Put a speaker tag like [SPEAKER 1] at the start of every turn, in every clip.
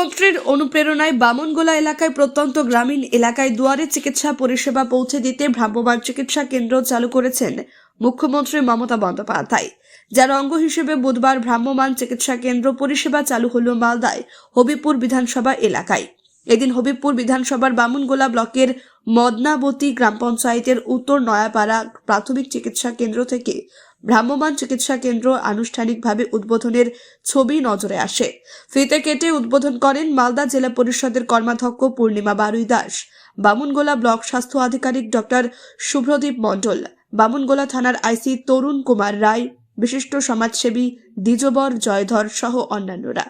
[SPEAKER 1] মুখ্যমন্ত্রীর অনুপ্রেরণায় বামনগোলা এলাকায় প্রত্যন্ত গ্রামীণ এলাকায় দুয়ারে চিকিৎসা পরিষেবা পৌঁছে দিতে ভ্রাম্যমাণ চিকিৎসা কেন্দ্র চালু করেছেন মুখ্যমন্ত্রী মমতা বন্দ্যোপাধ্যায়। যার অঙ্গ হিসেবে বুধবার ভ্রাম্যমাণ চিকিৎসা কেন্দ্র পরিষেবা চালু হল মালদায় হবিপুর বিধানসভা এলাকায়। এদিন হবিপুর বিধানসভার বামনগোলা ব্লকের মদনাবতী গ্রাম পঞ্চায়েতের উত্তর নয়াপাড়া প্রাথমিক চিকিৎসা কেন্দ্র থেকে ভ্রাম্যমাণ চিকিৎসা কেন্দ্র আনুষ্ঠানিকভাবে উদ্বোধনের ছবি নজরে আসে। ফিতে কেটে উদ্বোধন করেন মালদা জেলা পরিষদের কর্মাধ্যক্ষ পূর্ণিমা বারুই দাস, বামনগোলা ব্লক স্বাস্থ্য আধিকারিক ডক্টর শুভ্রদীপ মণ্ডল, বামনগোলা থানার আইসি তরুণ কুমার রায়, বিশিষ্ট সমাজসেবী দ্বিজবর জয়ধর সহ অন্যান্যরা।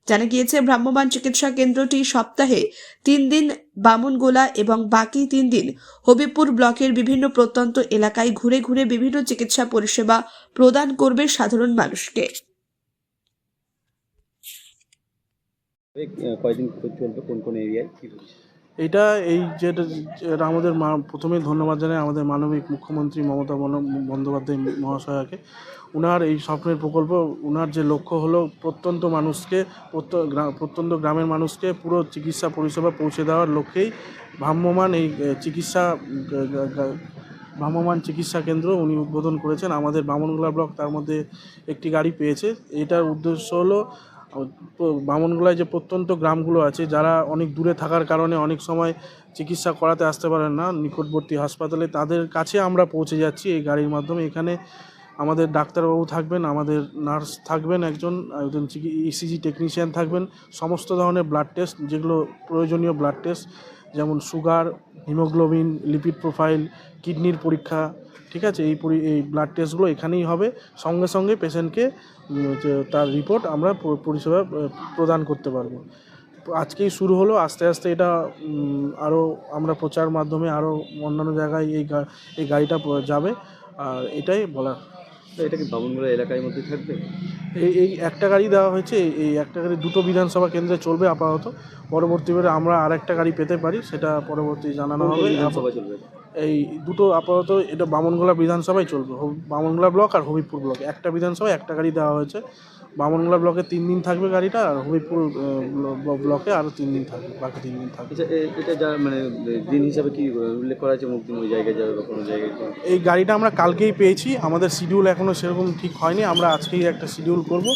[SPEAKER 1] জানা গিয়েছে, ভ্রাম্যমাণ চিকিৎসা কেন্দ্রটি সপ্তাহে 3 দিন বামনগোলা এবং বাকি 3 দিন হবিপুর ব্লকের বিভিন্ন প্রত্যন্ত এলাকায় ঘুরে ঘুরে বিভিন্ন চিকিৎসা পরিষেবা প্রদান করবে সাধারণ মানুষকে।
[SPEAKER 2] কয়দিন চলবে, কোন কোন এরিয়ায় কি
[SPEAKER 3] এটা যেটা আমাদের প্রথমে ধন্যবাদ জানাই আমাদের মাননীয় মুখ্যমন্ত্রী মমতা বন্দ্যোপাধ্যায় মহাশয়াকে। উনার এই স্বপ্নের প্রকল্প, উনার যে লক্ষ্য হলো প্রত্যন্ত মানুষকে, প্রত্যন্ত গ্রামের মানুষকে পুরো চিকিৎসা পরিষেবা পৌঁছে দেওয়ার লক্ষ্যেই ভ্রাম্যমাণ চিকিৎসা কেন্দ্র উনি উদ্বোধন করেছেন। আমাদের বামনগোলা ব্লক তার মধ্যে একটি গাড়ি পেয়েছে। এটার উদ্দেশ্য হলো বামনগোলায় যে প্রত্যন্ত গ্রামগুলো আছে, যারা অনেক দূরে থাকার কারণে অনেক সময় চিকিৎসা করাতে আসতে পারেন না নিকটবর্তী হাসপাতালে, তাদের কাছে আমরা পৌঁছে যাচ্ছি এই গাড়ির মাধ্যমে। এখানে আমাদের ডাক্তারবাবু থাকবেন, আমাদের নার্স থাকবেন, একজন ইসিজি টেকনিশিয়ান থাকবেন। সমস্ত ধরনের ব্লাড টেস্ট, যেগুলো প্রয়োজনীয় ব্লাড টেস্ট, যেমন সুগার, হিমোগ্লোবিন, লিপিড প্রোফাইল, কিডনির পরীক্ষা, ঠিক আছে, এই ব্লাড টেস্টগুলো এখানেই হবে। সঙ্গে সঙ্গে পেশেন্টকে তার রিপোর্ট আমরা পরিষেবা প্রদান করতে পারবো। আজকেই শুরু হলো, আস্তে আস্তে এটা আরও আমরা প্রচার মাধ্যমে আরও অন্যান্য জায়গায় এই গাড়িটা যাবে। আর এটাই বলার।
[SPEAKER 2] এটা কি বামনগোলা এলাকার মধ্যে থাকবে?
[SPEAKER 3] এই একটা গাড়ি দেওয়া হয়েছে, এই একটা গাড়ি 2টো বিধানসভা কেন্দ্রে চলবে আপাতত। পরবর্তীকালে আমরা আরেকটা গাড়ি পেতে পারি, সেটা পরবর্তী জানানো হবে।
[SPEAKER 2] চলবে
[SPEAKER 3] এই দুটো আপাতত এটা বামনগোলা বিধানসভায় চলবে, বামনগোলা ব্লক আর হবিপুর ব্লকে। একটা বিধানসভায় একটা গাড়ি দেওয়া হয়েছে। বামনগোলা ব্লকে 3 দিন থাকবে গাড়িটা, আর হবিপুর ব্লকে আরও 3 দিন থাকবে, বাকি 3 দিন থাকবে।
[SPEAKER 2] এটা যা মানে দিন হিসাবে কি উল্লেখ করা আছে, মুখ দিন ওই জায়গায় যাবে বা কোনো জায়গায়?
[SPEAKER 3] এই গাড়িটা আমরা কালকেই পেয়েছি, আমাদের শিডিউল এখনও সেরকম ঠিক হয়নি। আমরা আজকেই একটা শিডিউল করব।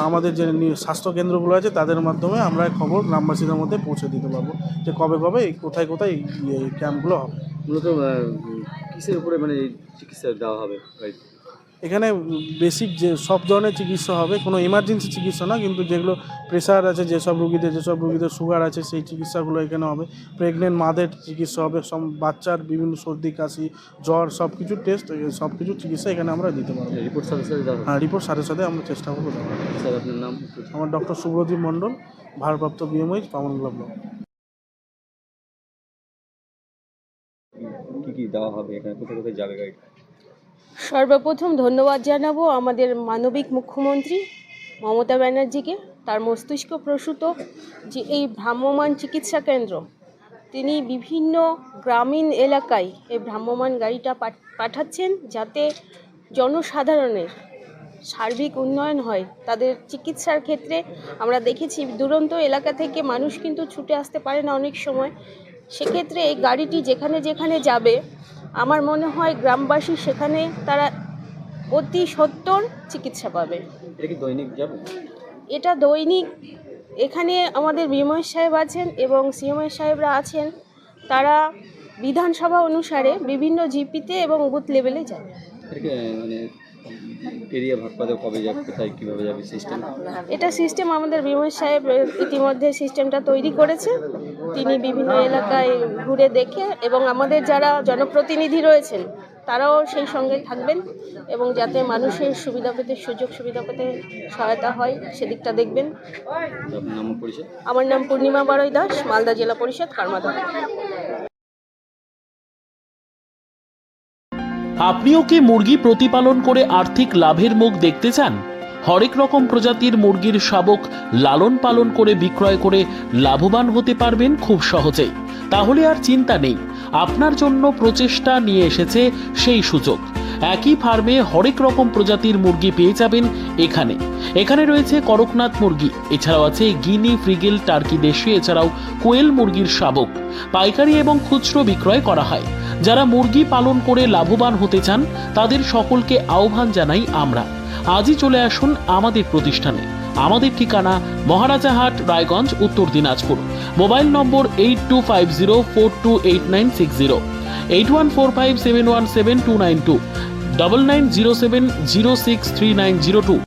[SPEAKER 3] আমাদের যে স্বাস্থ্য কেন্দ্রগুলো আছে তাদের মাধ্যমে আমরা খবর গ্রামবাসীদের মধ্যে পৌঁছে দিতে পারবো যে কবে কোথায় কোথায় এই ক্যাম্পগুলো হবে।
[SPEAKER 2] মূলত কিসের উপরে মানে চিকিৎসা দেওয়া হবে?
[SPEAKER 3] এখানে বেসিক যে সব ধরনের চিকিৎসা হবে, কোনো এমার্জেন্সি চিকিৎসা না, কিন্তু যেগুলো প্রেশার আছে, যেসব রুগীদের সুগার আছে, সেই চিকিৎসাগুলো এখানে হবে। প্রেগনেন্ট মাদের চিকিৎসা হবে, সব বাচ্চার বিভিন্ন সর্দি কাশি জ্বর সব কিছু টেস্ট, সব কিছু চিকিৎসা এখানে আমরা দিতে পারবো।
[SPEAKER 2] রিপোর্ট সাথে সাথে দেওয়া?
[SPEAKER 3] হ্যাঁ, রিপোর্ট সাথে সাথে আমরা চেষ্টা করবো দেওয়ার।
[SPEAKER 2] স্যার, আপনার নাম?
[SPEAKER 3] আমার ডক্টর শুভ্রদীপ মণ্ডল, ভারপ্রাপ্ত বিএমওইচ, বামনগোলা ব্লক।
[SPEAKER 2] কি দেওয়া হবে এখানে, কোথায় কোথায় যাবে গাড়িটা?
[SPEAKER 4] সর্বপ্রথম ধন্যবাদ জানাবো আমাদের মানবিক মুখ্যমন্ত্রী মমতা ব্যানার্জিকে, তার মস্তিষ্ক প্রসূত যে এই ভ্রাম্যমাণ চিকিৎসা কেন্দ্র, তিনি বিভিন্ন গ্রামীণ এলাকায় এই ভ্রাম্যমাণ গাড়িটা পাঠাচ্ছেন, যাতে জনসাধারণের সার্বিক উন্নয়ন হয়। তাদের চিকিৎসার ক্ষেত্রে আমরা দেখেছি দুরন্ত এলাকা থেকে মানুষ কিন্তু ছুটে আসতে পারে না অনেক সময়। সেক্ষেত্রে এই গাড়িটি যেখানে যেখানে যাবে, আমার মনে হয় গ্রামবাসী সেখানে তারা অতি সত্বর চিকিৎসা পাবে।
[SPEAKER 2] এটা কি দৈনিক যাবে?
[SPEAKER 4] এটা দৈনিক। এখানে আমাদের বিএমওই সাহেব আছেন এবং সিএমওই সাহেবরা আছেন, তারা বিধানসভা অনুসারে বিভিন্ন জিপিতে এবং বুথ লেভেলে যাবে।
[SPEAKER 2] মানে এরিয়া ভাগ করে কবে যাবে, কোথায় কীভাবে যাবে সিস্টেম?
[SPEAKER 4] এটা সিস্টেম আমাদের বিএমওই সাহেব ইতিমধ্যে সিস্টেমটা তৈরি করেছে। তিনি বিভিন্ন এলাকায় ঘুরে দেখে, এবং আমাদের যারা জনপ্রতিনিধি রয়েছেন তারাও সেই সঙ্গে থাকবেন, এবং যাতে মানুষের সুবিধা পেতে, সুযোগ সুবিধা পেতে সহায়তা হয় সেদিকটা দেখবেন।
[SPEAKER 2] আপনার নাম পরিচয়?
[SPEAKER 4] আমার নাম পূর্ণিমা বারুই দাস, মালদা জেলা পরিষদ কর্মাধ্যক্ষ।
[SPEAKER 5] আপনিও কি মুরগি প্রতিপালন করে আর্থিক লাভের মুখ দেখতে চান? হরেক রকম প্রজাতির মুরগির শাবক লালন পালন করে বিক্রয় করে লাভবান হতে পারবেন খুব সহজেই। তাহলে আর চিন্তা নেই, আপনার জন্য প্রচেষ্টা নিয়ে এসেছে সেই সুযোগ। একই ফার্মে হরেক রকম প্রজাতির মুরগি পেয়ে যাবেন এখানে রয়েছে করকনাথ মুরগি, এছাড়াও আছে গিনি, ফ্রিগেল, টার্কি দেশি, এছাড়াও কোয়েল মুরগির শাবক। পাইকারি এবং খুচরো বিক্রয় করা হয়। যারা মুরগি পালন করে লাভবান হতে চান তাদের সকলকে আহ্বান জানাই আমরা। আজই চলে আসুন আমাদের প্রতিষ্ঠানে। আমাদের ঠিকানা মহারাজাহাট, রায়গঞ্জ, উত্তর দিনাজপুর। মোবাইল নম্বর 8250428960, 8145717292, 9907063902।